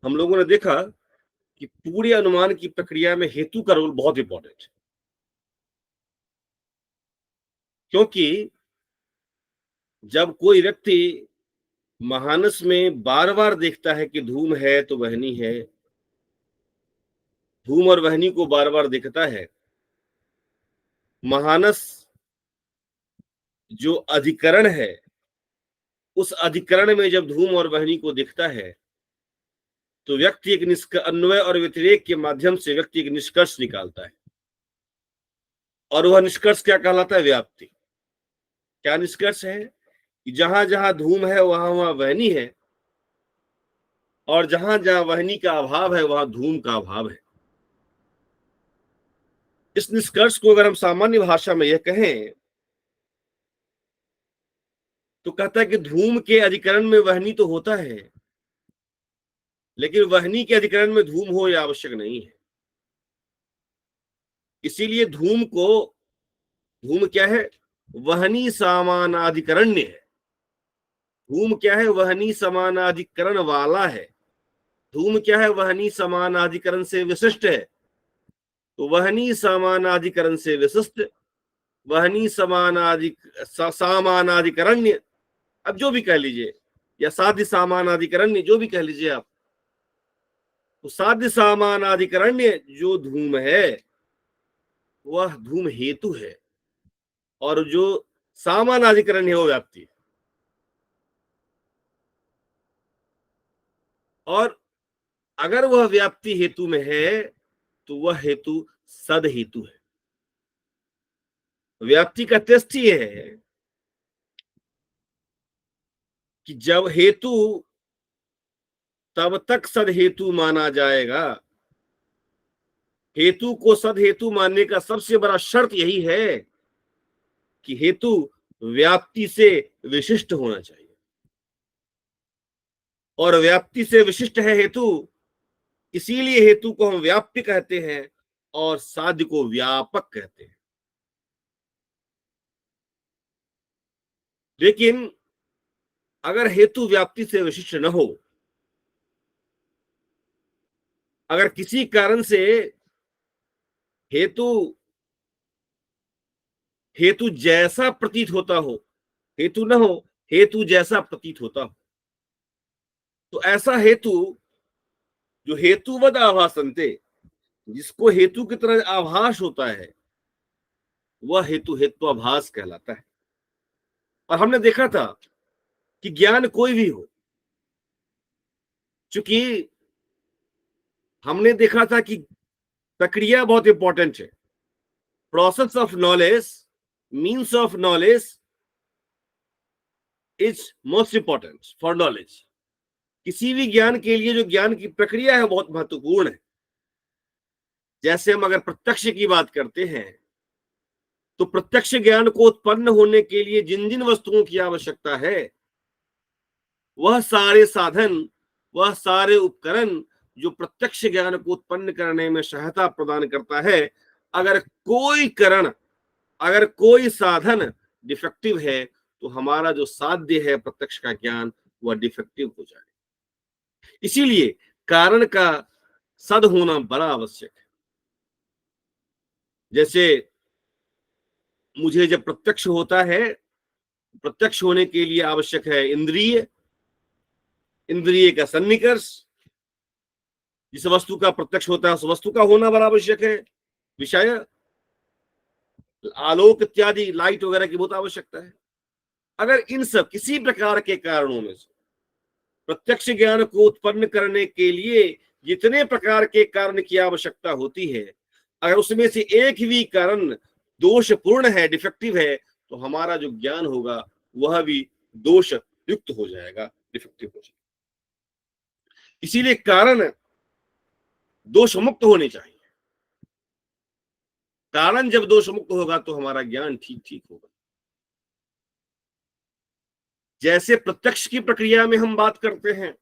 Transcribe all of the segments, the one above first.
हम लोगों ने देखा कि पूरे अनुमान की प्रक्रिया में हेतु का रोल बहुत इंपॉर्टेंट है, क्योंकि जब कोई व्यक्ति महानस में बार बार देखता है कि धूम है तो वहनी है, धूम और वहनी को बार बार देखता है, महानस जो अधिकरण है उस अधिकरण में जब धूम और वहनी को देखता है तो व्यक्ति एक अन्वय और व्यतिरेक के माध्यम से व्यक्ति एक निष्कर्ष निकालता है, और वह निष्कर्ष क्या कहलाता है? व्याप्ति। क्या निष्कर्ष है? कि जहां जहां धूम है वहां वहां वहनी है, और जहां जहां वहनी का अभाव है वहां धूम का अभाव है। इस निष्कर्ष को अगर हम सामान्य भाषा में यह कहें तो कहता है कि धूम के अधिकरण में वहनी तो होता है, लेकिन वहनी के अधिकरण में धूम हो यह आवश्यक नहीं है। इसीलिए धूम क्या है? वहनी समानाधिकरण्य है। धूम क्या है? वहनी समानाधिकरण वाला है। धूम क्या है? वहनी समानाधिकरण से विशिष्ट है। तो वहनी समानाधिकरण से विशिष्ट, वहनी समानाधिकरण्य, अब जो भी कह लीजिए, या साध्य समानाधिकरण्य, जो भी कह लीजिए आप, तो साध्य समानाधिकरण्य जो धूम है वह धूम हेतु है, और जो समानाधिकरण है वो व्याप्ति है। और अगर वह व्याप्ति हेतु में है तो वह हेतु सद हेतु है। व्याप्ति का टेस्ट ये है कि जब हेतु तब तक सद हेतु माना जाएगा। हेतु को सद हेतु मानने का सबसे बड़ा शर्त यही है कि हेतु व्याप्ति से विशिष्ट होना चाहिए, और व्याप्ति से विशिष्ट है हेतु, इसीलिए हेतु को हम व्याप्य कहते हैं और साध्य को व्यापक कहते हैं। लेकिन अगर हेतु व्याप्ति से विशिष्ट न हो, अगर किसी कारण से हेतु जैसा प्रतीत होता हो, हेतु न हो, हेतु जैसा प्रतीत होता हो, तो ऐसा हेतु जो हेतुवद आभासन्ते, जिसको हेतु की तरह आभास होता है, वह हेतु हेत्वाभास कहलाता है। और हमने देखा था कि ज्ञान कोई भी हो, चूंकि हमने देखा था कि प्रक्रिया बहुत इंपॉर्टेंट है। Process of knowledge, means of knowledge is most important for knowledge. किसी भी ज्ञान के लिए जो ज्ञान की प्रक्रिया है बहुत महत्वपूर्ण है। जैसे हम अगर प्रत्यक्ष की बात करते हैं तो प्रत्यक्ष ज्ञान को उत्पन्न होने के लिए जिन जिन वस्तुओं की आवश्यकता है, वह सारे साधन, वह सारे उपकरण जो प्रत्यक्ष ज्ञान को उत्पन्न करने में सहायता प्रदान करता है, अगर कोई करण, अगर कोई साधन डिफेक्टिव है तो हमारा जो साध्य है प्रत्यक्ष का ज्ञान वह डिफेक्टिव हो जाए। इसीलिए कारण का सद होना बड़ा आवश्यक है। जैसे मुझे जब प्रत्यक्ष होता है, प्रत्यक्ष होने के लिए आवश्यक है इंद्रिय, इंद्रिय का सन्निकर्ष, जिस वस्तु का प्रत्यक्ष होता है उस वस्तु का होना बड़ा आवश्यक है। विषय, आलोक इत्यादि, लाइट वगैरह की बहुत आवश्यकता है। अगर इन सब किसी प्रकार के कारणों में से प्रत्यक्ष ज्ञान को उत्पन्न करने के लिए जितने प्रकार के कारण की आवश्यकता होती है, अगर उसमें से एक भी कारण दोषपूर्ण है, डिफेक्टिव है, तो हमारा जो ज्ञान होगा वह भी दोष युक्त हो जाएगा, डिफेक्टिव हो जाएगा। इसीलिए कारण दोष मुक्त होने चाहिए। कारण जब दोष मुक्त होगा तो हमारा ज्ञान ठीक ठीक होगा। जैसे प्रत्यक्ष की प्रक्रिया में हम बात करते हैं,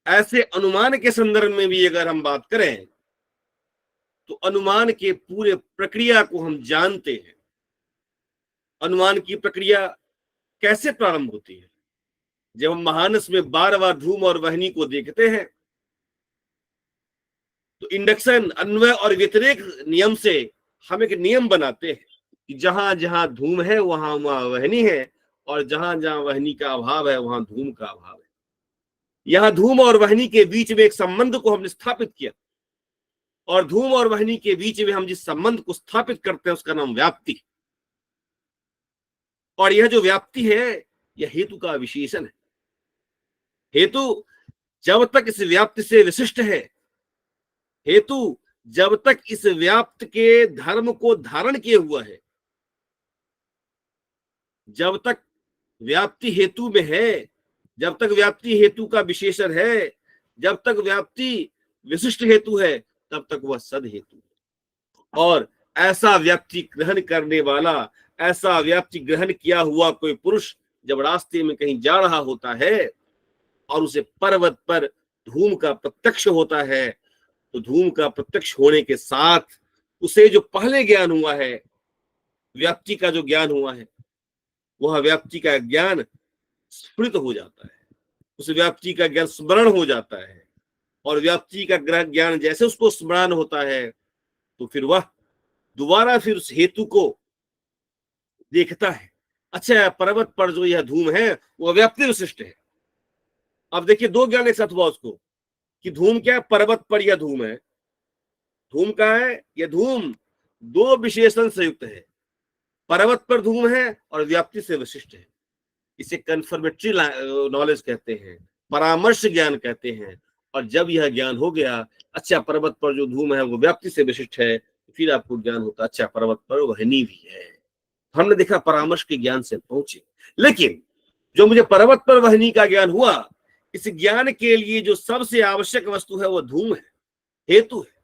ऐसे अनुमान के संदर्भ में भी अगर हम बात करें तो अनुमान के पूरे प्रक्रिया को हम जानते हैं। अनुमान की प्रक्रिया कैसे प्रारंभ होती है? जब हम महानस में बार बार धूम और वहनी को देखते हैं तो इंडक्शन, अन्वय और व्यतिरेक नियम से हम एक नियम बनाते हैं कि जहां जहां धूम है वहां वहां वहनी है, और जहां जहां वहनी का अभाव है वहां धूम का अभाव है। यहां धूम और वहनी के बीच में एक संबंध को हमने स्थापित किया, और धूम और वहनी के बीच में हम जिस संबंध को स्थापित करते हैं उसका नाम व्याप्ति। और यह जो व्याप्ति है यह हेतु का विशेषण है। हेतु जब तक इस व्याप्ति से विशिष्ट है, हेतु जब तक इस व्याप्त के धर्म को धारण किए हुआ है, जब तक व्याप्ति हेतु में है, जब तक व्याप्ति हेतु का विशेषण है, जब तक व्याप्ति विशिष्ट हेतु है, तब तक वह सद हेतु है। और ऐसा व्याप्ति ग्रहण करने वाला, ऐसा व्याप्ति ग्रहण किया हुआ कोई पुरुष जब रास्ते में कहीं जा रहा होता है और उसे पर्वत पर धूम का प्रत्यक्ष होता है, तो धूम का प्रत्यक्ष होने के साथ उसे जो पहले ज्ञान हुआ है, व्याप्ति का जो ज्ञान हुआ है, वह व्याप्ति का ज्ञान स्फुरित हो जाता है, उस व्याप्ति का ज्ञान स्मरण हो जाता है। और व्याप्ति का ग्रह ज्ञान जैसे उसको स्मरण होता है तो फिर वह दोबारा फिर उस हेतु को देखता है। अच्छा, पर्वत पर जो यह धूम है वह व्याप्ति विशिष्ट है। अब देखिए दो ज्ञान एक साथ हुआ उसको कि धूम क्या है, पर्वत पर यह धूम है। धूम का है, यह धूम दो विशेषण से युक्त है, पर्वत पर धूम है और व्याप्ति से विशिष्ट है। इसे कन्फर्मेटरी नॉलेज कहते हैं, परामर्श ज्ञान कहते हैं। और जब यह ज्ञान हो गया, अच्छा पर्वत पर जो धूम है वो व्याप्ति से विशिष्ट है, फिर आपको ज्ञान होता अच्छा पर्वत पर वहनी भी है। हमने देखा परामर्श के ज्ञान से पहुंचे। लेकिन जो मुझे पर्वत पर वहनी का ज्ञान हुआ, इस ज्ञान के लिए जो सबसे आवश्यक वस्तु है वो धूम है, हेतु है।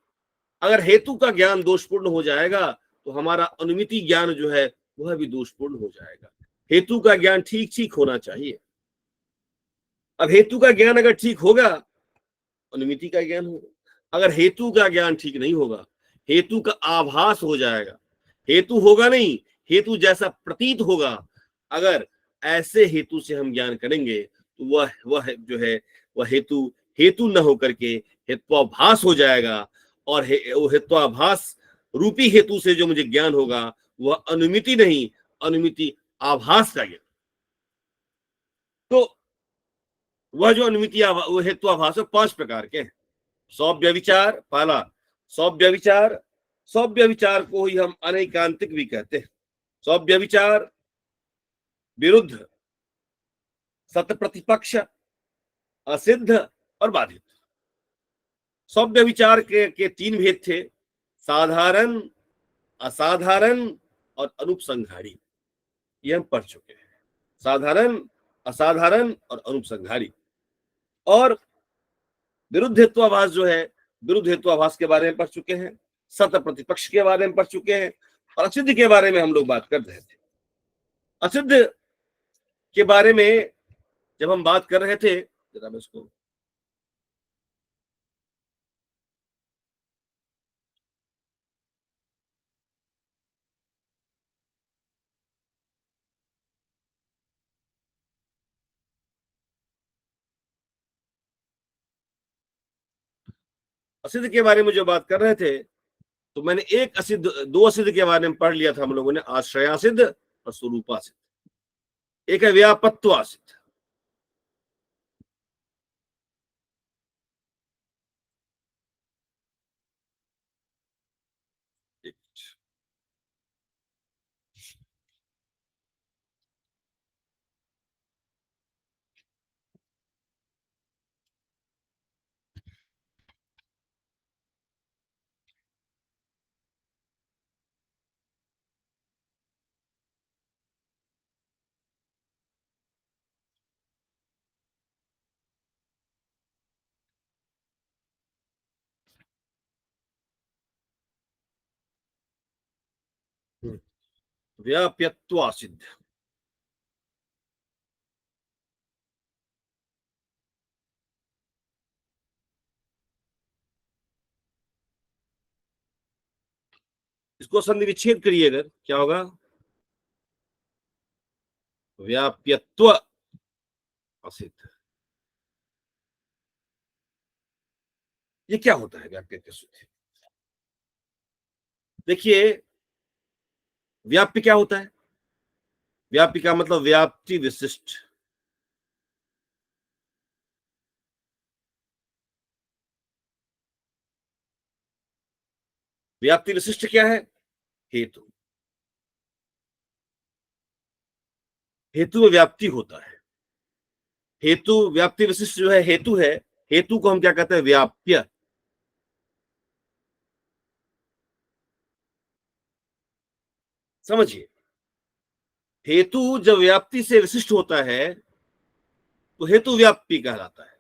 अगर हेतु का ज्ञान दोषपूर्ण हो जाएगा तो हमारा अनुमिति ज्ञान जो है वह भी दोषपूर्ण हो जाएगा। हेतु का ज्ञान ठीक ठीक होना चाहिए। अब हेतु का ज्ञान अगर ठीक होगा, अनुमिति का ज्ञान होगा। अगर हेतु का ज्ञान ठीक नहीं होगा, हेतु का आभास हो जाएगा, हेतु होगा नहीं, हेतु जैसा प्रतीत होगा। अगर ऐसे हेतु से हम ज्ञान करेंगे तो वह जो है वह हेतु हेतु न होकर के हेत्वाभास हो जाएगा। और हेत्वाभास रूपी हेतु से जो मुझे ज्ञान होगा वह अनुमिति नहीं, अनुमिति आभास का ज्ञान। तो वह जो अनुमिति वो हेत्वाभास है 5 प्रकार के हैं। सौभ्य विचार पहला, सौभ्य विचार, सौभ्य विचार को ही हम अनैकांतिक भी कहते हैं। सौभ्य विचार, विरुद्ध, सत प्रतिपक्ष, असिद्ध और बाधित। सौभ्य विचार के 3 भेद थे, साधारण, असाधारण और अनुपसंहारी। ये हम पढ़ चुके हैं, साधारण, असाधारण और अनुपसंहारी। और विरुद्ध हेत्वाभास जो है, विरुद्ध हेत्वाभास के बारे में पढ़ चुके हैं, सत प्रतिपक्ष के बारे में पढ़ चुके हैं, और असिद्ध के बारे में हम लोग बात कर रहे थे। असिद्ध के बारे में जब हम बात कर रहे थे, जरा मैं इसको असिद्ध के बारे में जो बात कर रहे थे, तो मैंने एक असिद्ध, 2 असिद्ध के बारे में पढ़ लिया था हम लोगों ने, आश्रयासिद्ध और स्वरूपासिद्ध। एक है व्यापत्वासिद्ध। व्याप्यत्वासिद्ध, इसको संधि विच्छेद करिए अगर, क्या होगा? व्याप्यत्व असिद्ध। ये क्या होता है व्याप्यत्व सिद्धि? देखिए, व्याप्य क्या होता है? व्याप्य का मतलब व्याप्ति विशिष्ट। व्याप्ति विशिष्ट क्या है? हेतु। हेतु में व्याप्ति होता है। हेतु व्याप्ति विशिष्ट जो है हेतु है, हेतु को हम क्या कहते हैं? व्याप्य। समझिए, हेतु जब व्याप्ति से विशिष्ट होता है तो हेतु व्याप्ति कहलाता है।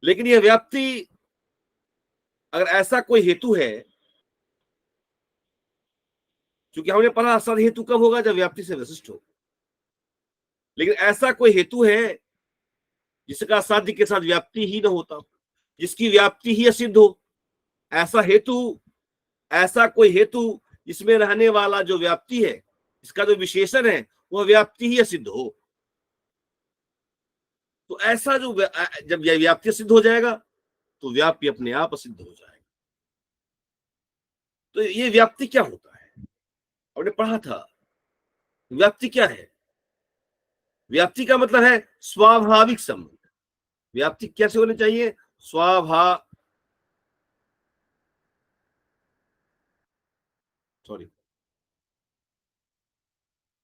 लेकिन यह व्याप्ति, अगर ऐसा कोई हेतु है, क्योंकि हमने पढ़ा सद हेतु कब होगा? जब व्याप्ति से विशिष्ट हो। लेकिन ऐसा कोई हेतु है जिसका साध्य के साथ व्याप्ति ही न होता हो, जिसकी व्याप्ति ही असिद्ध हो, ऐसा हेतु, ऐसा कोई हेतु जिसमें रहने वाला जो व्याप्ति है, इसका जो विशेषण है वह व्याप्ति ही असिद्ध हो, तो ऐसा जो जब यह व्याप्ति सिद्ध हो जाएगा तो व्याप्ति अपने आप सिद्ध हो जाएगा। तो ये व्याप्ति क्या होता है? हमने पढ़ा था व्याप्ति क्या है। व्याप्ति का मतलब है स्वाभाविक संबंध। व्याप्ति कैसे होनी चाहिए?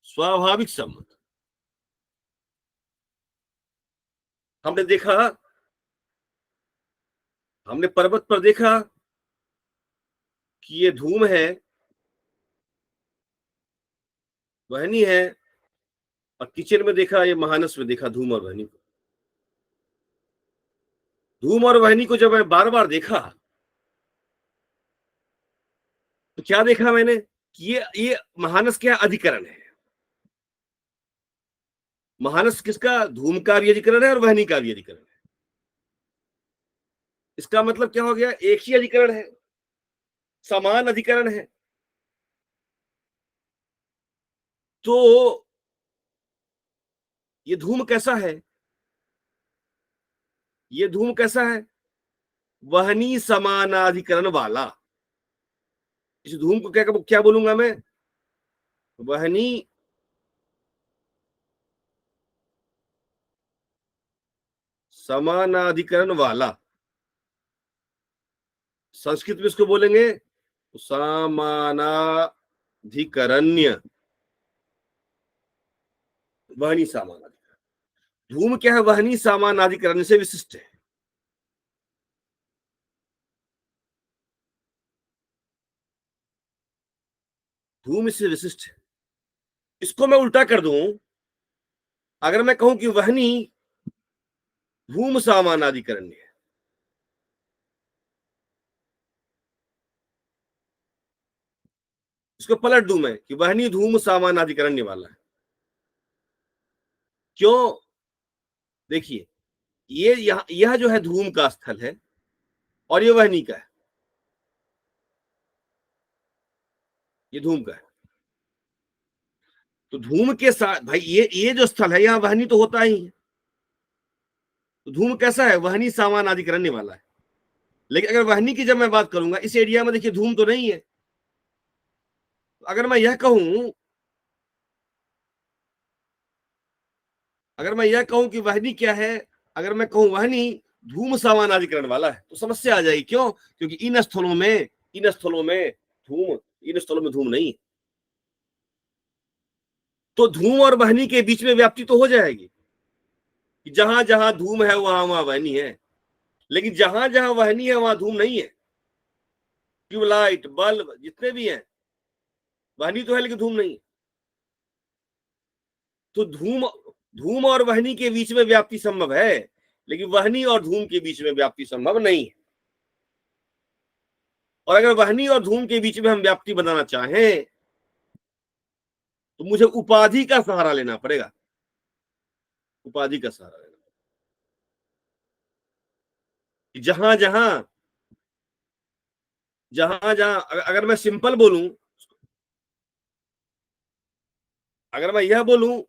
स्वाभाविक संबंध। हमने देखा, हमने पर्वत पर देखा कि ये धूम है, वहनी है, और किचन में देखा, ये महानस में देखा धूम और वहनी को। धूम और वहनी को जब मैं बार बार देखा तो क्या देखा मैंने कि ये महानस क्या अधिकरण है। महानस किसका? धूम का भी अधिकरण है और वहनी का भी अधिकरण है। इसका मतलब क्या हो गया? एक ही अधिकरण है, समान अधिकरण है। तो ये धूम कैसा है? ये धूम कैसा है? वहनी समानाधिकरण वाला। इस धूम को क्या क्या बोलूंगा मैं? वहनी समानाधिकरण वाला। संस्कृत में इसको बोलेंगे समानाधिकरण्य। वहनी समानाधिकरण। धूम क्या है? वहनी समानाधिकरण से विशिष्ट है। धूम इससे विशिष्ट है। इसको मैं उल्टा कर दूं, अगर मैं कहूं कि वहनी धूम समानाधिकरण्य है, इसको पलट दूं मैं कि वहनी धूम समानाधिकरण्य वाला है। क्यों? देखिए, ये यह जो है धूम का स्थल है और ये वहनी का है। ये धूम का है, तो धूम के साथ भाई ये जो स्थल है यहां वहनी तो होता ही है। तो धूम कैसा है? वहनी समानाधिकरण्य वाला है। लेकिन अगर वहनी की जब मैं बात करूंगा, इस एरिया में देखिए धूम तो नहीं है। तो अगर मैं यह कहूं, अगर मैं यह कहूं कि वहनी क्या है, अगर मैं कहूं वहनी धूम समानाधिकरण वाला है, तो समस्या आ जाएगी। क्यों? क्योंकि इन स्थलों में धूम नहीं है। तो धूम और वहनी के बीच में व्याप्ति तो हो जाएगी कि जहां जहां धूम है वहां वहां वहनी है। लेकिन जहां जहां वहनी है वहां धूम नहीं है। ट्यूबलाइट, बल्ब जितने भी हैं, वहनी तो है लेकिन धूम नहीं है। तो धूम धूम और वहनी के बीच में व्याप्ति संभव है, लेकिन वहनी और धूम के बीच में व्याप्ति संभव नहीं है। और अगर वहनी और धूम के बीच में हम व्याप्ति बनाना चाहें तो मुझे उपाधि का सहारा लेना पड़ेगा। उपाधि का सहारा लेना, जहां जहां जहां जहां अगर मैं सिंपल बोलूं, अगर मैं यह बोलूं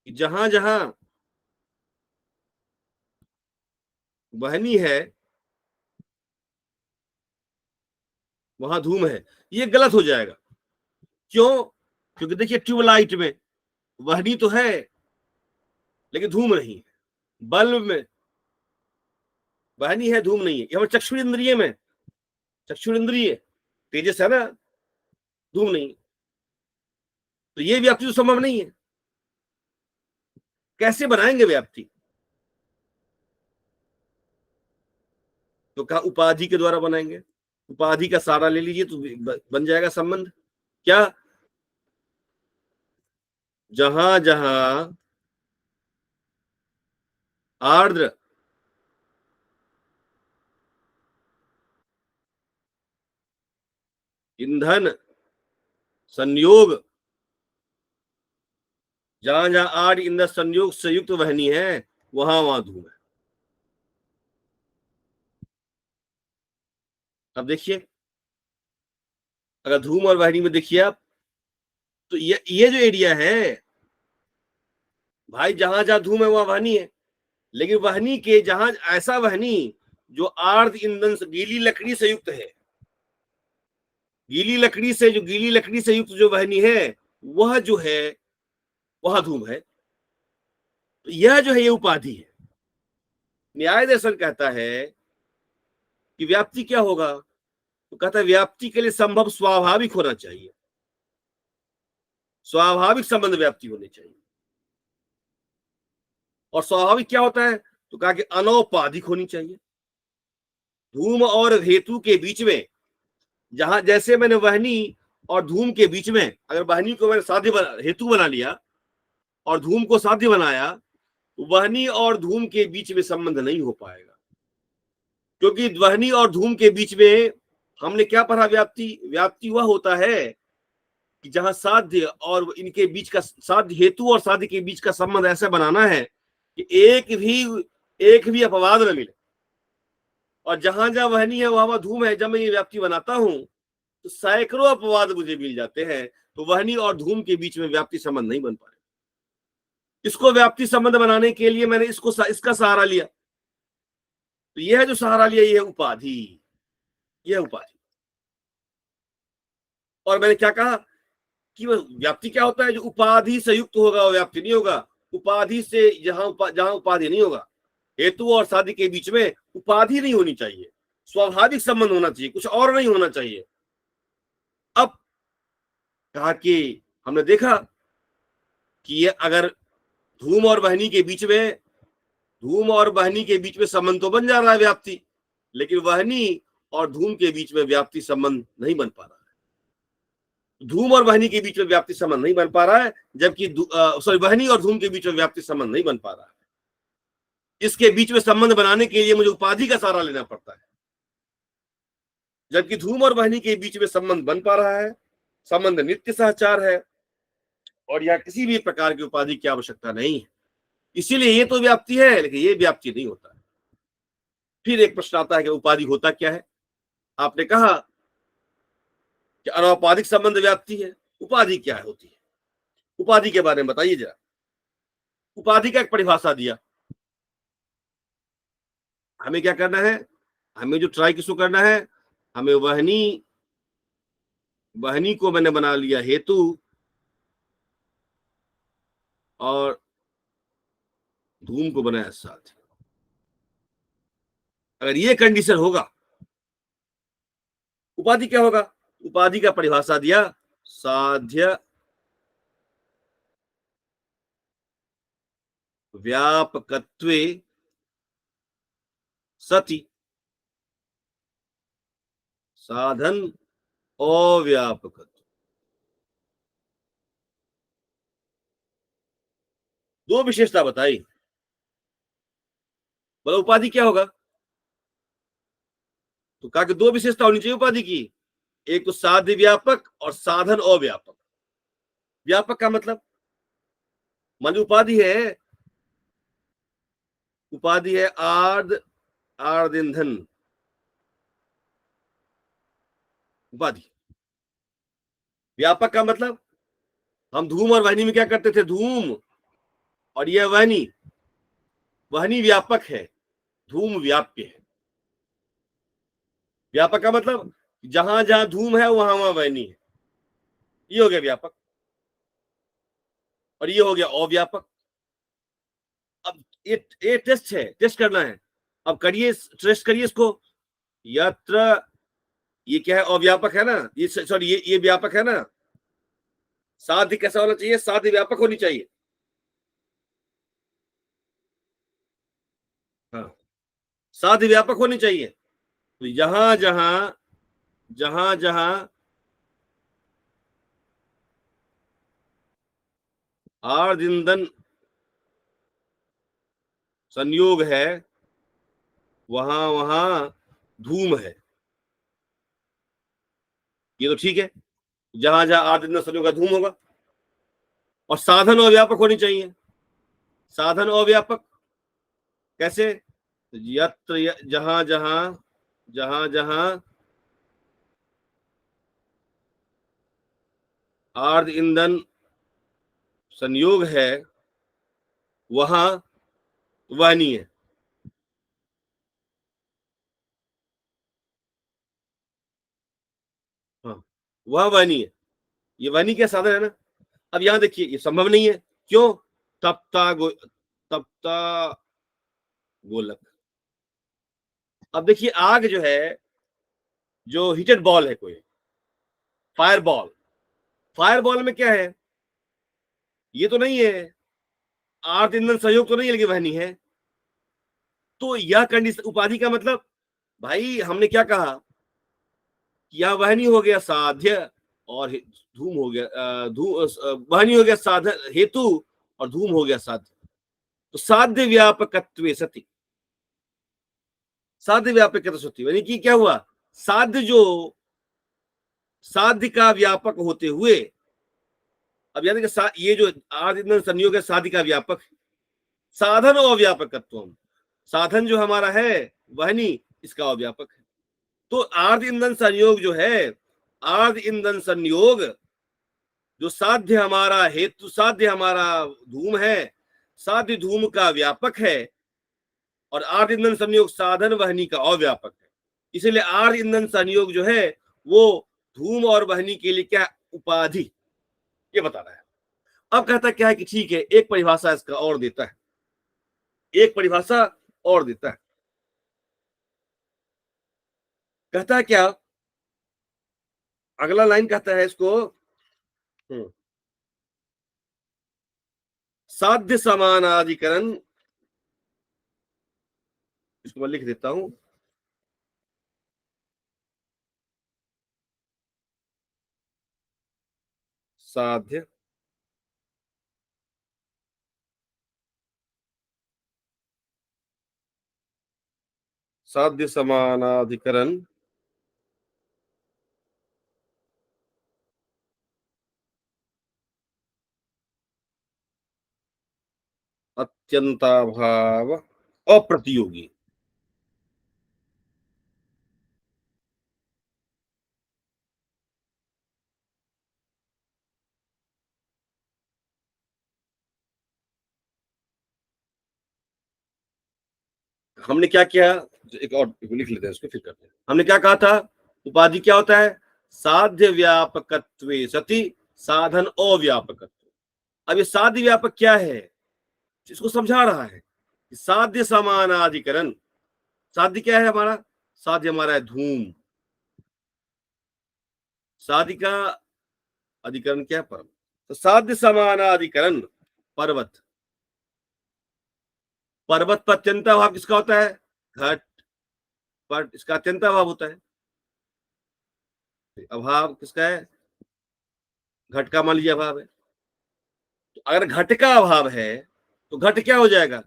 कि जहां जहां वहनी है वहां धूम है, ये गलत हो जाएगा। क्यों? क्योंकि देखिए ट्यूबलाइट में वहनी तो है लेकिन धूम नहीं है, बल्ब में वहनी है धूम नहीं है, ये हमारे चक्षु इंद्रिय में, चक्षु इंद्रिय तेजस है ना, धूम नहीं है। तो ये व्याप्ति तो संभव नहीं है। कैसे बनाएंगे व्याप्ति? तो कहा उपाधि के द्वारा बनाएंगे। उपाधि का सारा ले लीजिए तो बन जाएगा संबंध। क्या? जहां जहां आर्द्र ईंधन संयोग, जहां जहां आर्द्र ईंधन संयोग से युक्त वहनी है वहां वहां धूम है। अब देखिए, अगर धूम और वहनी में देखिए आप, तो ये जो एरिया है भाई, जहां जहां धूम है वहां वहनी है, लेकिन वहनी के जहां ऐसा वहनी जो आर्द्र ईंधन गीली लकड़ी से युक्त है, गीली लकड़ी से युक्त जो वहनी है वह जो है वह धूम है। तो यह जो है ये उपाधि है। न्याय दर्शन कहता है कि व्याप्ति क्या होगा, तो कहता है व्याप्ति के लिए संभव स्वाभाविक होना चाहिए, स्वाभाविक संबंध व्याप्ति होनी चाहिए। और स्वाभाविक क्या होता है, तो कहा कि अनौपाधिक होनी चाहिए। धूम और हेतु के बीच में, जहां जैसे मैंने वहनी और धूम के बीच में अगर वहनी को मैंने साध्य हेतु बना लिया और धूम को साध्य बनाया, तो वहनी और धूम के बीच में संबंध नहीं हो पाएगा। क्योंकि वहनी और धूम के बीच में हमने क्या पढ़ा, व्याप्ति, व्याप्ति वह होता है कि जहां साध्य और इनके बीच का, साध्य हेतु और साध्य के बीच का संबंध ऐसा बनाना है कि एक भी अपवाद न मिले। और जहां जहां वहनी है वहां धूम है, जब मैं ये व्याप्ति बनाता हूं तो सैकड़ों अपवाद मुझे मिल जाते हैं, तो वहनी और धूम के बीच में व्याप्ति संबंध नहीं बन पाए। इसको व्याप्ति संबंध बनाने के लिए मैंने इसका सहारा लिया। तो यह जो सहारा लिया यह उपाधि, यह उपाधि। और मैंने क्या कहा कि वह व्याप्ति क्या होता है, जो उपाधि से युक्त होगा वो व्याप्ति नहीं होगा। उपाधि से जहां उपाधि नहीं होगा, हेतु और साध्य के बीच में उपाधि नहीं होनी चाहिए, स्वाभाविक संबंध होना चाहिए, कुछ और नहीं होना चाहिए। अब कहा कि हमने देखा कि ये अगर धूम और वहनी के बीच में, धूम और वहनी के बीच में संबंध तो बन जा रहा है व्याप्ति, लेकिन वहनी और धूम के बीच में व्याप्ति संबंध नहीं बन पा रहा है। धूम और वहनी के बीच में व्याप्ति संबंध नहीं बन पा रहा है, जबकि वहनी और धूम के बीच में व्याप्ति संबंध नहीं बन पा रहा है। इसके बीच में संबंध बनाने के लिए मुझे उपाधि का सहारा लेना पड़ता है, जबकि धूम और वहनी के बीच में संबंध बन पा रहा है, संबंध नित्य सहचार है और यह किसी भी प्रकार की उपाधि की आवश्यकता नहीं है। इसीलिए ये तो व्याप्ति है, लेकिन ये व्याप्ति नहीं होता है। फिर एक प्रश्न आता है कि उपाधि होता क्या है? आपने कहा कि अनौपाधिक संबंध व्याप्ति है। उपाधि क्या है होती है? उपाधि के बारे में बताइए जरा। उपाधि का एक परिभाषा दिया, हमें क्या करना है, हमें जो ट्राई किसको करना है, हमें वहनी, वहनी को मैंने बना लिया हेतु और धूम को बनाया साथ। अगर ये कंडीशन होगा, उपाधि क्या होगा? उपाधि का परिभाषा दिया, साध्य व्यापकत्वे सति साधन अव्यापकत्व। दो विशेषता बताई, बोला उपाधि क्या होगा, तो कहा कि दो विशेषता होनी चाहिए उपाधि की, एक तो साध्य व्यापक और साधन अव्यापक। व्यापक का मतलब, मान लो उपाधि है, उपाधि है आर्द, आर्द ईंधन उपाधि। व्यापक का मतलब, हम धूम और वाहिनी में क्या करते थे, धूम और यह वहनी, वहनी व्यापक है, धूम व्याप्य है। व्यापक का मतलब जहां जहां धूम है वहां वहां वहनी है, ये हो गया व्यापक। और ये हो गया अव्यापक। अब ये टेस्ट है, टेस्ट करना है। अब करिए, टेस्ट करिए इसको। यत्र, ये क्या है, अव्यापक है ना, ये सॉरी, ये व्यापक है ना। साध्य कैसा होना चाहिए, साध्य व्यापक होनी चाहिए। हाँ, साध्य व्यापक होनी चाहिए। तो जहां जहां, जहां जहां आर्द ईंधन संयोग है वहां वहां धूम है। ये तो ठीक है, जहां जहां आर्द ईंधन संयोग का धूम होगा। और साधन अव्यापक होनी चाहिए। साधन अव्यापक कैसे, यत्र, जहां जहां, जहां जहां आर्द ईंधन संयोग है वहां वहनीय है। हाँ, वह वहनीय है। ये वहनी क्या साधन है ना। अब यहां देखिए, ये संभव नहीं है। क्यों, तपता गोलक। अब देखिए, आग जो है, जो हीटेड बॉल है कोई, फायर बॉल, फायर बॉल में क्या है, ये तो नहीं है, आर्द ईंधन संयोग तो नहीं है, लेकिन वहनी है। तो यह कंडीशन, उपाधि का मतलब, भाई हमने क्या कहा, यह वहनी हो गया साध्य, और धूम हो गया वहनी हो गया साधन हेतु, और धूम हो गया साध्य। तो साध्य व्यापकत्वे सति, साध्य व्यापक सति, यानी कि क्या हुआ, साध्य जो, साध्य का व्यापक होते हुए, अब यानी कि ये जो आर्द ईंधन संयोग है साध्य का व्यापक, साधन अव्यापकत्व, साधन जो हमारा है वहनी, इसका अव्यापक है। तो आर्द ईंधन संयोग जो है, आर्द ईंधन संयोग जो साध्य हमारा हेतु, साध्य हमारा धूम है, साध्य धूम का व्यापक है, और आर्द ईंधन संयोग साधन वहनी का अव्यापक है। इसलिए आर्द ईंधन संयोग जो है वो धूम और वहनी के लिए क्या, उपाधि, ये बता रहा है। अब कहता क्या है कि ठीक है, एक परिभाषा इसका और देता है, एक परिभाषा और देता है। कहता है क्या, अगला लाइन कहता है इसको, साध्य समानाधिकरण, इसको मैं लिख देता हूं, साध्य साध्य समानाधिकरण अत्यंताभाव अप्रतियोगी। हमने क्या किया, एक और लिख लेते हैं इसको, फिर करते हैं। हमने क्या कहा था, उपाधि क्या होता है, साध्य व्यापकत्वे सति साधन अव्यापकत्व। अब ये साध्य व्यापक क्या है, इसको समझा रहा है। साध्य समानाधिकरण, साध्य क्या है हमारा, साध्य हमारा है धूम, साध्य का अधिकरण क्या है, पर्वत। तो साध्य समानाधिकरण पर्वत, पर्वत पर अत्यंता भाव किसका होता है, घट, पर इसका अत्यंता भाव होता है। अभाव किसका है, घट का मान लीजिए अभाव है। तो अगर घट का अभाव है तो घट क्या हो जाएगा,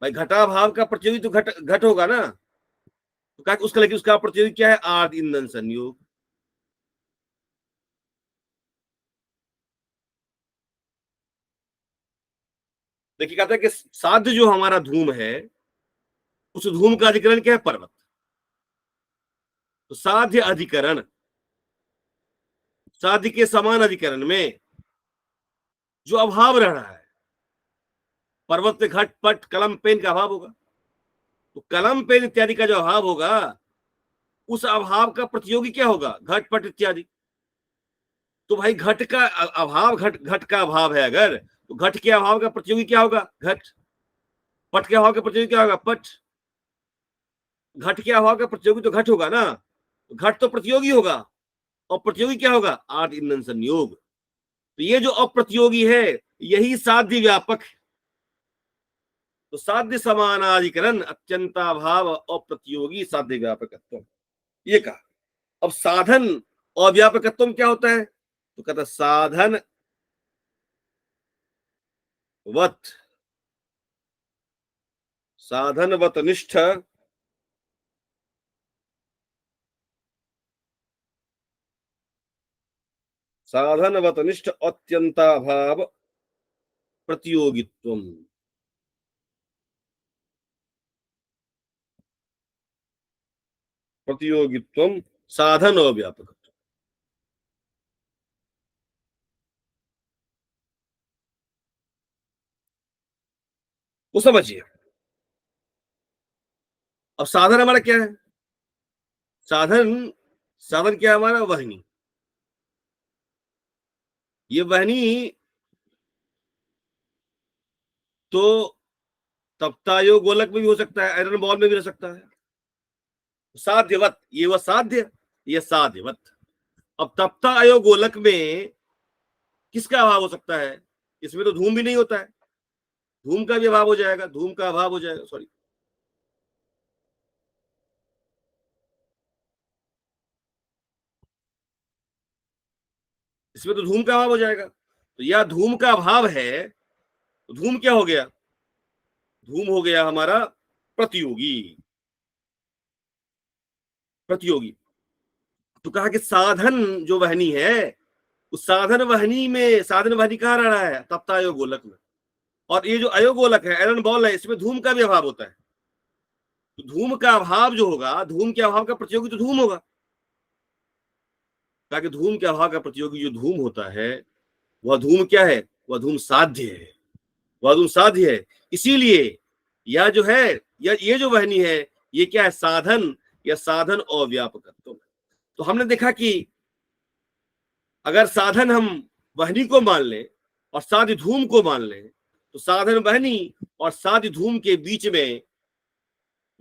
भाई घटा भाव का प्रतियोगी तो घट घट होगा ना। तो क्या उसका, लेकिन उसका प्रतियोगी क्या है, आर्द ईंधन संयोग। देखिए कहता है कि साध्य जो हमारा धूम है, उस धूम का अधिकरण क्या है, पर्वत। तो साध्य अधिकरण, साध्य के समान अधिकरण में जो अभाव रह रहा है, पर्वत पे घट पट कलम पेन का अभाव होगा, तो कलम पेन इत्यादि का जो अभाव होगा, उस अभाव का प्रतियोगी क्या होगा? घट पट इत्यादि। तो भाई घट का अभाव, घट घट का अभाव है अगर, तो घट के अभाव का प्रतियोगी क्या होगा? घट। पट के अभाव का प्रतियोगी क्या होगा? पट। घट के अभाव का प्रतियोगी तो घट होगा ना, तो घट तो प्रतियोगी होगा, और प्रतियोगी क्या होगा? आठ ईंधन संयोग। तो ये जो अप्रतियोगी है, यही साध्य व्यापक है। तो साध्य समानाधिकरण अत्यंताभाव अप्रतियोगी साध्य व्यापकत्व, ये कहा। अब साधन अव्यापकत्व क्या होता है? तो कहता साधन वत, साधनवत निष्ठ साधनवत निष्ठ अत्यंताभाव प्रतियोगित्व। प्रतियोगित्व साधन अव्यापक। वो समझिए। अब साधन हमारा क्या है? साधन, साधन क्या है हमारा? वहनी। ये वहनी तो तप्तायो गोलक में भी हो सकता है, आयरन बॉल में भी रह सकता है। साध्यवत, ये वह साध्य, ये साध्यवत। अब तप्ता अयो गोलक में किसका अभाव हो सकता है? इसमें तो धूम भी नहीं होता है, धूम का भी अभाव हो जाएगा, धूम का अभाव हो जाएगा, सॉरी। इसमें तो धूम का अभाव हो जाएगा, तो यह धूम का अभाव है, तो धूम क्या हो गया? धूम हो गया हमारा प्रतियोगी। प्रतियोगी तो कहा कि साधन जो वहनी है, उस साधन वहनी में, साधन वहनी कहाँ रह रहा है? तप्ता अयोगोलक में। और ये जो अयोगोलक है, आयरन बॉल है, इसमें धूम का भी अभाव होता है। तो धूम का अभाव जो होगा, धूम के अभाव का प्रतियोगी तो धूम होगा, ताकि धूम के अभाव का प्रतियोगी जो धूम होता है, वह धूम क्या है? वह धूम साध्य है, वह धूम साध्य है। इसीलिए यह जो है, ये जो वहनी है, ये क्या है? साधन या साधन अव्यापकत्व। तो हमने देखा कि अगर साधन हम वहनी को मान लें और साध्य धूम को मान लें, तो साधन वहनी और साध्य धूम के बीच में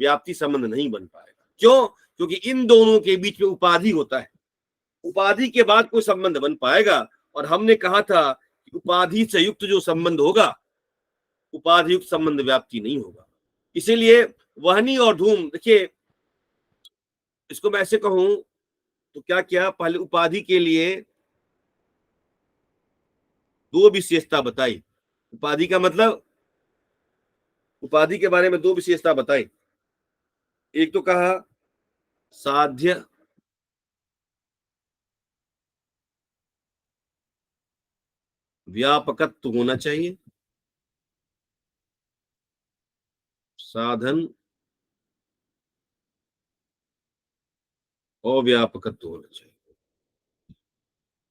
व्याप्ति संबंध नहीं बन पाएगा। क्यों? क्योंकि इन दोनों के बीच में उपाधि होता है, उपाधि के बाद कोई संबंध बन पाएगा। और हमने कहा था कि उपाधि से युक्त जो संबंध होगा, उपाधि युक्त संबंध व्याप्ति नहीं होगा। इसीलिए वहनी और धूम, देखिए इसको मैं ऐसे कहूं तो क्या क्या, पहले उपाधि के लिए दो विशेषता बताई। उपाधि का मतलब, उपाधि के बारे में दो विशेषता बताई। एक तो कहा साध्य व्यापकत्व होना चाहिए, साधन अव्यापकत्व होना चाहिए।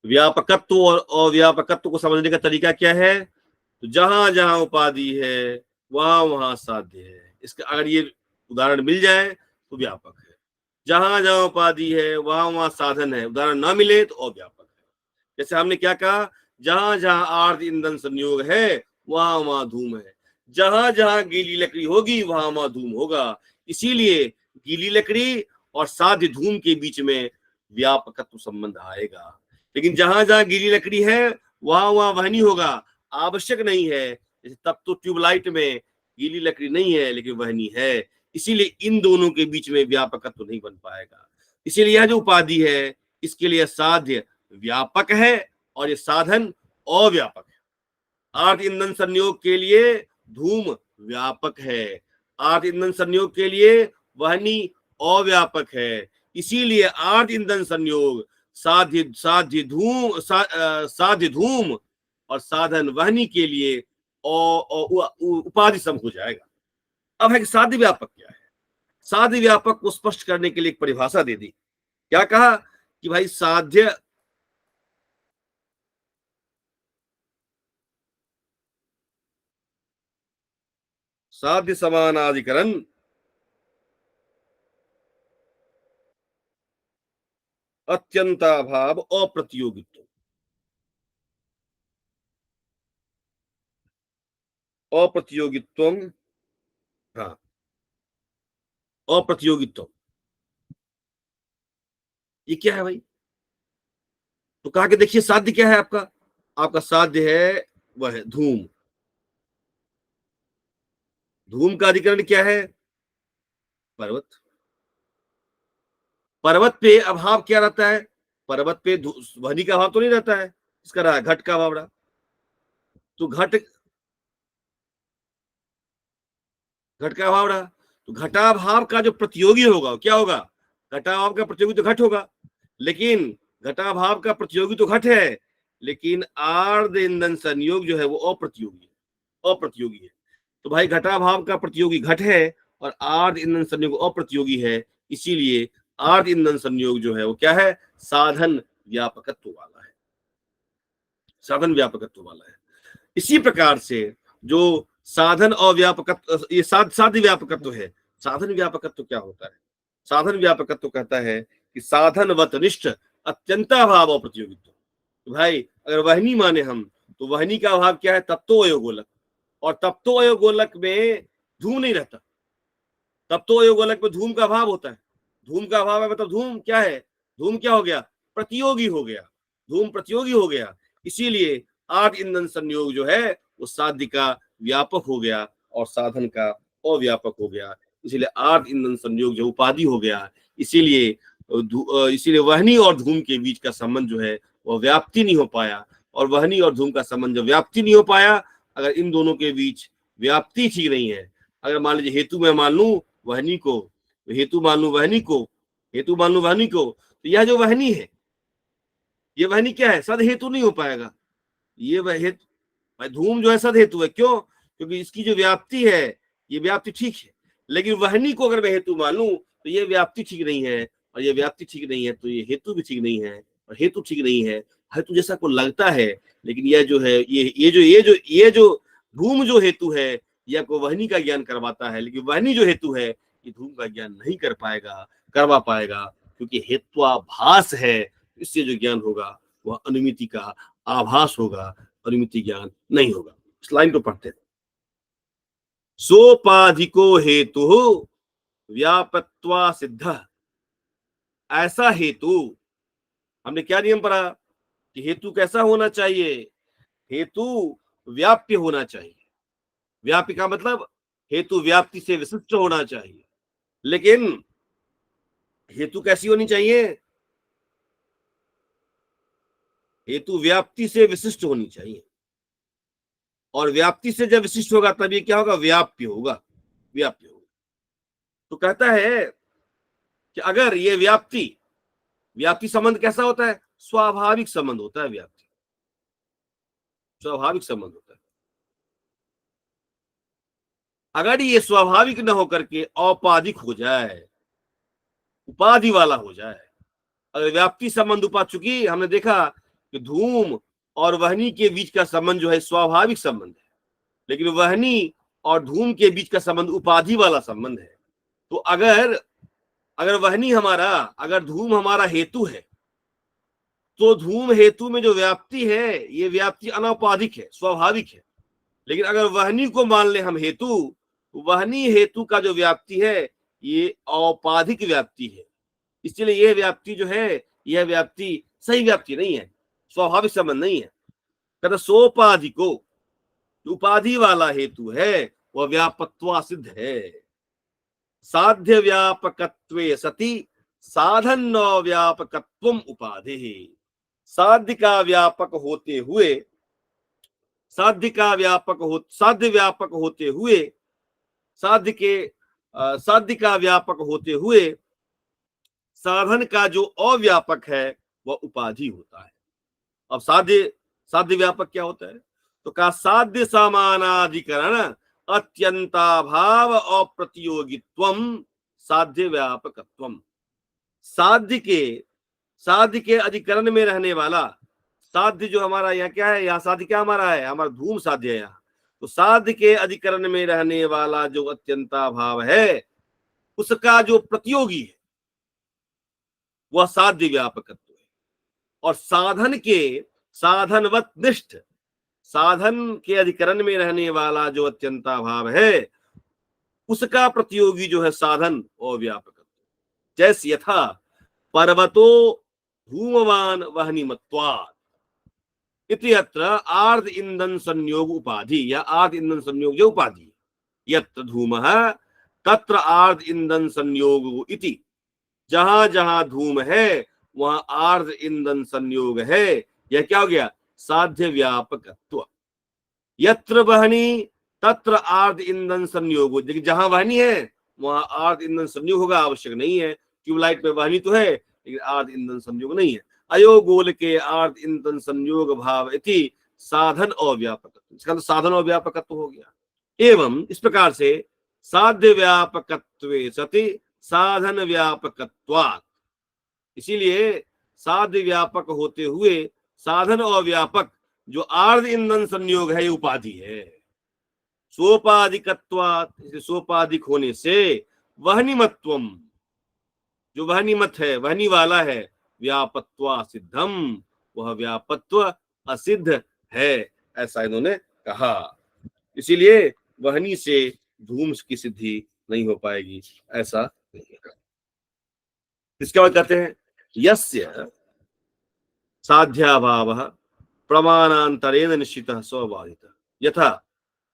व्यापकत्व और अव्यापकत्व को समझने का तरीका क्या है? तो जहां जहां उपाधि है, वहां वहां साध्य है। इसका अगर ये उदाहरण मिल जाए तो व्यापक है। जहां जहां उपाधि है, वहां वहां साधन है, उदाहरण ना मिले तो अव्यापक है। जैसे हमने क्या कहा? जहां जहां आर्द्र ईंधन संयोग है, वहां वहां धूम है। जहां जहां गीली लकड़ी होगी, वहां वहां धूम होगा। इसीलिए गीली लकड़ी और साध्य धूम के बीच में व्यापकत्व संबंध आएगा। लेकिन जहां जहां गीली लकड़ी है, वहां वहां वहनी होगा, आवश्यक नहीं है। जैसे तब तो ट्यूबलाइट में गीली लकड़ी नहीं है, लेकिन वहनी है। इसीलिए इन दोनों के बीच में व्यापकत्व नहीं बन पाएगा। इसीलिए यह जो उपाधि है, इसके लिए साध्य व्यापक है और ये साधन अव्यापक है। आठ ईंधन संयोग के लिए धूम व्यापक है, आठ ईंधन संयोग के लिए वहनी अव्यापक है। इसीलिए आठ ईंधन संयोग साध्य धूम और साधन वहनी के लिए उपाधि सम हो जाएगा। अब है कि साध्य व्यापक क्या है? साध्य व्यापक को स्पष्ट करने के लिए एक परिभाषा दे दी। क्या कहा? कि भाई साध्य साध्य समानाधिकरण अत्यंताभाव अप्रतियोगित्व। अप्रतियोगित्व, हाँ, अप्रतियोगित्व, ये क्या है भाई? तो कहा कि देखिए साध्य क्या है आपका? आपका साध्य है वह है धूम। धूम का अधिकरण क्या है? पर्वत। पर्वत पे अभाव क्या रहता है? पर्वत पे ध्वनि का अभाव तो नहीं रहता है, इसका रहा घट का अभाव रहा। तो घट का अभाव रहा, तो घटाभाव का जो प्रतियोगी होगा क्या होगा? घटाभाव का प्रतियोगी तो घट होगा, लेकिन घटाभाव का प्रतियोगी तो घट है, लेकिन आर्ध ईंधन संयोग जो है वो अप्रतियोगी है, अप्रतियोगी है। तो भाई घटाभाव का प्रतियोगी घट है और आर्ध ईंधन संयोग अप्रतियोगी है, इसीलिए आर्ध ईंधन संयोग जो है वो क्या है? साधन व्यापकत्व वाला है, साधन व्यापकत्व वाला है। इसी प्रकार से जो साधन और व्यापकत्व, ये साध्य व्यापकत्व है। साधन व्यापकत्व क्या होता है? साधन व्यापकत्व कहता है कि साधनवत निष्ठ अत्यंताभाव और प्रतियोगित्व। तो भाई अगर वहनी माने हम, तो वहनी का अभाव क्या है? तत्तो अयोगोलक, और तत्तो अयोगोलक में धूम नहीं रहता। तत्तो अयोगोलक में धूम का अभाव होता है। धूम का अभाव है मतलब धूम क्या है? धूम क्या हो गया? प्रतियोगी हो गया, धूम प्रतियोगी हो गया। इसीलिए आठ ईंधन संयोग जो है वो साध्य का व्यापक हो गया और साधन का अव्यापक हो गया। इसीलिए आठ ईंधन संयोग जो उपाधि हो गया। इसीलिए इसीलिए वहनी और धूम के बीच का संबंध जो है वह व्याप्ति नहीं हो पाया, और वहनी और धूम का संबंध जब व्याप्ति नहीं हो पाया, अगर इन दोनों के बीच व्याप्ति ठीक नहीं है, अगर मान लीजिए हेतु में मान लू वहनी को, हेतु मान लू वहनी को, हेतु मान लू वहनी को, तो यह जो वहनी है, ये वहनी क्या है? सद हेतु नहीं हो पाएगा। ये वह हेतु, भाई धूम जो है सद हेतु है। क्यों? क्योंकि इसकी जो व्याप्ति है ये व्याप्ति ठीक है, लेकिन वहनी को अगर मैं हेतु मान लूं तो ये व्याप्ति ठीक नहीं है, और ये व्याप्ति ठीक नहीं है तो ये हेतु भी ठीक नहीं है, और हेतु ठीक नहीं है, हेतु जैसा को लगता है, लेकिन यह जो है ये जो धूम जो हेतु है यह को वहनी का ज्ञान करवाता है, लेकिन वहनी जो हेतु है ये धूम का ज्ञान नहीं कर पाएगा, करवा पाएगा, क्योंकि हेत्वाभास है। इससे जो ज्ञान होगा वह अनुमिति का आभास होगा, अनुमिति ज्ञान नहीं होगा। इस लाइन को पढ़ते हैं। सोपाधिको हेतु व्यापत्वा सिद्ध। ऐसा हेतु, हमने क्या नियम पढ़ा कि हेतु कैसा होना चाहिए? हेतु व्याप्य होना चाहिए। व्याप्य का मतलब हेतु व्याप्ति से विशिष्ट होना चाहिए। लेकिन हेतु कैसी होनी चाहिए? हेतु व्याप्ति से विशिष्ट होनी चाहिए, और व्याप्ति से जब विशिष्ट होगा तब ये क्या होगा? व्याप्य होगा, व्याप्य होगा। तो कहता है कि अगर ये व्याप्ति, व्याप्ति संबंध कैसा होता है? स्वाभाविक संबंध होता है। व्याप्ति स्वाभाविक संबंध होता है। अगर ये स्वाभाविक न होकर के औपाधिक हो जाए, उपाधि वाला हो जाए, अगर व्याप्ति संबंध उपा चुकी, हमने देखा कि धूम और वहनी के बीच का संबंध जो है स्वाभाविक संबंध है, लेकिन वहनी और धूम के बीच का संबंध उपाधि वाला संबंध है। तो अगर अगर वहनी हमारा, अगर धूम हमारा हेतु है, तो धूम हेतु में जो व्याप्ति है ये व्याप्ति अनौपाधिक है, स्वाभाविक है। लेकिन अगर वहनी को मान ले हम हेतु, वहनी हेतु का जो व्याप्ति है ये औपाधिक व्याप्ति है। इसलिए यह व्याप्ति जो है यह व्याप्ति सही व्याप्ति नहीं है, स्वाभाविक संबंध नहीं है। कहते सोपाधिको, उपाधि वाला हेतु है वह व्यापत्वा सिद्ध है। साध्य व्यापकत्वे सति साधन न व्यापकत्वम उपाधि। साध्य का व्यापक होते हुए, साध्य व्यापक होते हुए, साध्य का व्यापक होते हुए साधन का जो अव्यापक है वह उपाधि होता है। अब साध्य व्यापक क्या होता है? तो कहा साध्य समानाधिकरण अत्यंताभाव अप्रतियोगित्वम साध्य व्यापकत्वम। साध्य के अधिकरण में रहने वाला साध्य जो हमारा यहाँ क्या है? यहाँ साध्य क्या हमारा है? हमारा धूम साध्य है। यहाँ तो साध्य के अधिकरण में रहने वाला जो अत्यंता भाव है उसका जो प्रतियोगी है वह साध्य व्यापकत्व है। और साधन के साधनवत निष्ठ साधन के अधिकरण में रहने वाला जो अत्यंता भाव है उसका प्रतियोगी जो है साधन और व्यापकत्व। जैसे यथा पर्वतो धूमवान वह्निमत्वात् इति अत्र आर्ध ईंधन संयोग उपाधि या आर्ध ईंधन संयोग जो उपाधि यत्र धूमः तत्र आर्ध ईंधन संयोग इति। जहां जहां धूम है वहां आर्ध ईंधन संयोग है। यह क्या हो गया? साध्य व्यापकत्व। यत्र वहनी तत्र आर्ध ईंधन संयोग। देखिए जहां वहनी है वहां आर्ध ईंधन संयोग होगा, आवश्यक नहीं है। ट्यूबलाइट में वहनी तो है लेकिन आर्ध ईंधन संयोग नहीं है। अयो गोल के आर्ध ईंधन संयोग भाव इति साधन और व्यापकत्व। इसका तो साधन और व्यापकत्व हो गया। एवं इस प्रकार से साध्य व्यापकत्वे सति साधन व्यापकत्वात्, इसीलिए साध्य व्यापक होते हुए साधन और व्यापक जो आर्ध ईंधन संयोग है ये उपाधि है। सोपाधिकत्वात्, सोपाधिक होने से वहनिमत्वम, जो वहनिमत है वहनी वाला है, व्यापत्वा सिद्धम, वह व्यापत्व असिद्ध है, ऐसा इन्होंने कहा। इसीलिए वहनी से धूम की सिद्धि नहीं हो पाएगी, ऐसा नहीं है। इसके बाद कहते हैं यस्य साध्याभावः प्रमाणांतरेण निश्चितः स्वबाधितः यथा।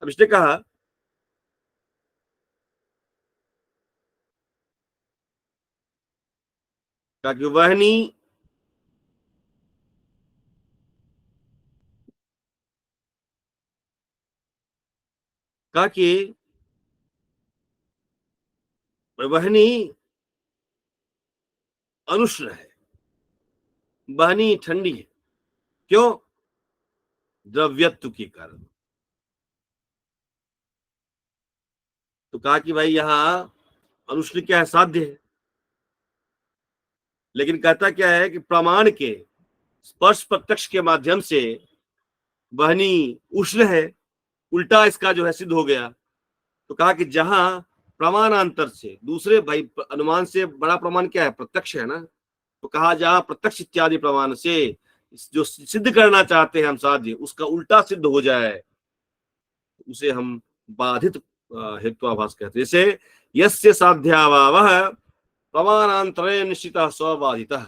अब इसने कहा कि वहनी का कि वहनी अनुष्ण है, वहनी ठंडी है। क्यों? द्रव्यत्व के कारण। तो कहा कि भाई यहां अनुष्ण क्या है? साध्य है। लेकिन कहता क्या है कि प्रमाण के स्पर्श प्रत्यक्ष के माध्यम से वहनी उष्ण है, उल्टा इसका जो है सिद्ध हो गया। तो कहा कि जहां प्रमाणांतर से दूसरे, भाई अनुमान से बड़ा प्रमाण क्या है? प्रत्यक्ष है ना। तो कहा जहां प्रत्यक्ष इत्यादि प्रमाण से जो सिद्ध करना चाहते हैं हम साध्य, उसका उल्टा सिद्ध हो जाए, उसे हम बाधित हेत्वाभास कहते हैं। जैसे यस्य साध्याभावः प्रमाणांतरे निश्चितः स्वबाधितः,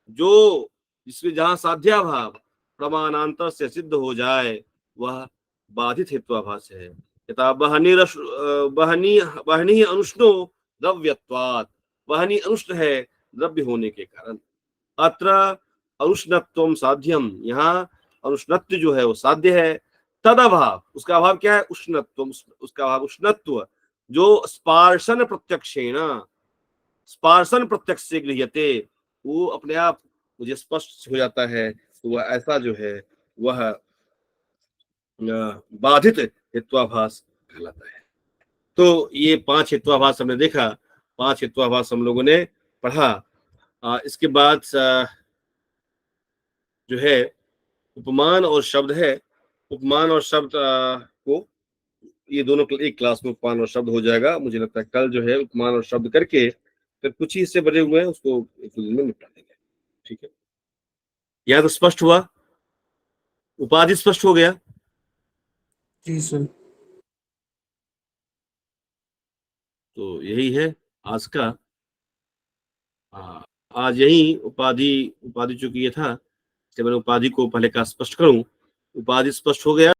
जो जिसमें जहां साध्याभाव प्रमाणांतर से सिद्ध हो जाए वह बाधित हेत्वाभास है। यथा वहनी अनुष्णो द्रव्यत्वात्, वहनी अनुष्ण है द्रव्य होने के कारण। अत्र अनुष्णत्वम साध्यम, यहाँ अनुष्णत्व जो है वो साध्य है। तद अभाव, उसका अभाव क्या है? उष्णत्व, उसका अभाव उष्णत्व जो स्पार्शन प्रत्यक्षेण, स्पार्शन प्रत्यक्ष से गृह्यते, वो अपने आप मुझे स्पष्ट हो जाता है। तो वह ऐसा जो है वह बाधित हेत्वाभास कहलाता है। तो ये 5 हेत्वाभास हमने देखा, 5 हेत्वाभास हम लोगों ने पढ़ा। इसके बाद जो है उपमान और शब्द है। उपमान और शब्द को ये दोनों एक क्लास में उपमान और शब्द हो जाएगा। मुझे लगता है कल जो है उपमान और शब्द करके फिर कुछ ही हिस्से बने हुए हैं उसको एक दिन में निपटा देंगे। ठीक है, यह तो स्पष्ट हुआ, उपाधि स्पष्ट हो गया। जी सर। तो यही है आज का। आज यही उपाधि उपाधि चूंकि ये था कि मैंने उपाधि को पहले का स्पष्ट करूं, उपाधि स्पष्ट हो गया।